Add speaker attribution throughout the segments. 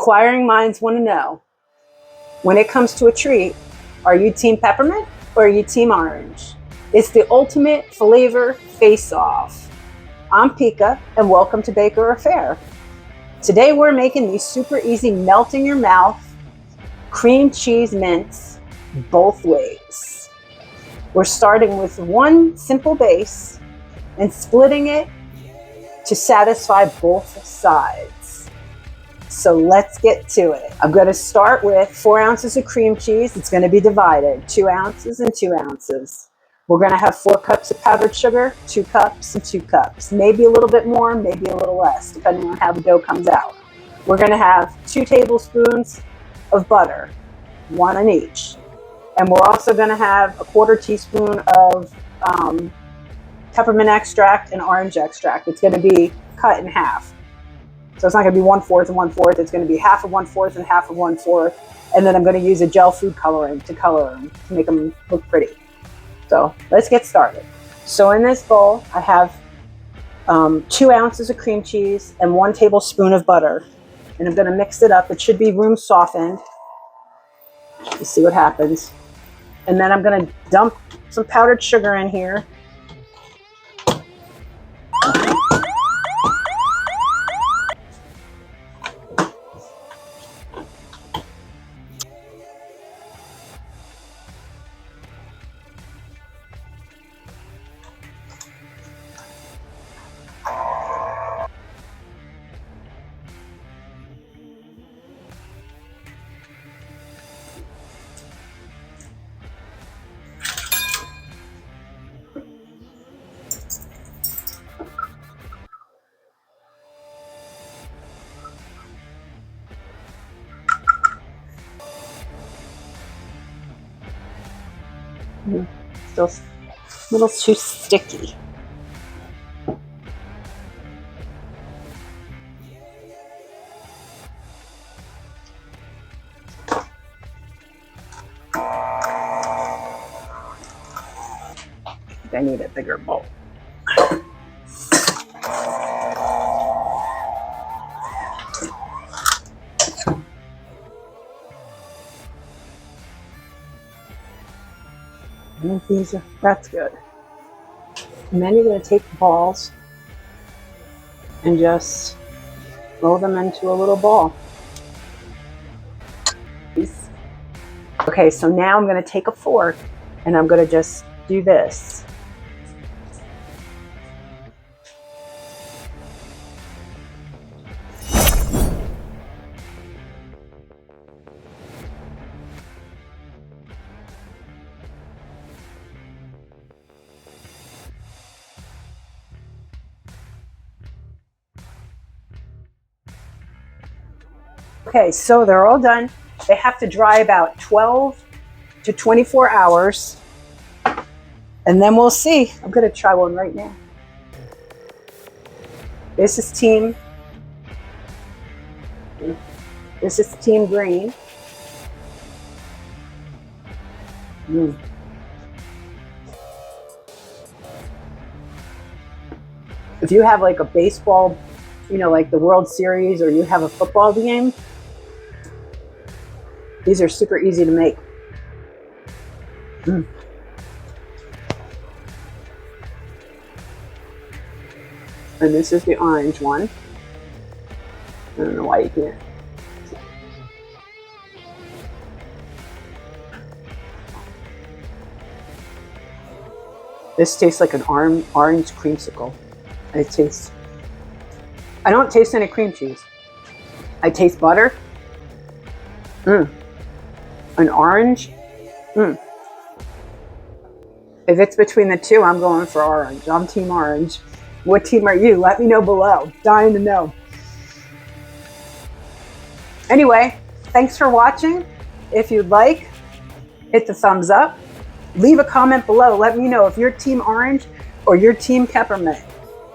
Speaker 1: Inquiring minds want to know, when it comes to a treat, are you team peppermint or are you team orange? It's the ultimate flavor face-off. I'm Pika and welcome to Baker Affair. Today we're making these super easy melt in your mouth cream cheese mints both ways. We're starting with one simple base and splitting it to satisfy both sides. So let's get to it. I'm going to start with 4 ounces of cream cheese. It's going to be divided, 2 ounces and 2 ounces. We're going to have 4 cups of powdered sugar, 2 cups and 2 cups. Maybe a little bit more, maybe a little less, depending on how the dough comes out. We're going to have 2 tablespoons of butter, 1 on each. And we're also going to have a 1/4 teaspoon of peppermint extract and orange extract. It's going to be cut in half. So it's not going to be 1/4 and 1/4. It's going to be half of 1/4 and half of 1/4. And then I'm going to use a gel food coloring to color them, to make them look pretty. So let's get started. So in this bowl, I have 2 ounces of cream cheese and 1 tablespoon of butter. And I'm going to mix it up. It should be room softened. You see what happens. And then I'm going to dump some powdered sugar in here. Still a little too sticky. I need a bigger bowl. That's good. And then you're going to take the balls and just roll them into a little ball. Okay, so now I'm going to take a fork and I'm going to just do this. Okay, so they're all done. They have to dry about 12 to 24 hours. And then we'll see. I'm going to try one right now. This is team green. If you have like a baseball, like the World Series, or you have a football game, these are super easy to make. And this is the orange one. I don't know why you can't. This tastes like an orange creamsicle. I don't taste any cream cheese. I taste butter. An orange. If it's between the two, I'm going for orange. I'm team orange. What team are you? Let me know below. Dying to know. Anyway, thanks for watching. If you'd like, hit the thumbs up. Leave a comment below. Let me know if you're team orange or you're team peppermint.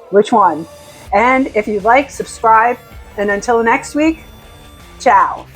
Speaker 1: Which one? And if you'd like, subscribe. And until next week, ciao.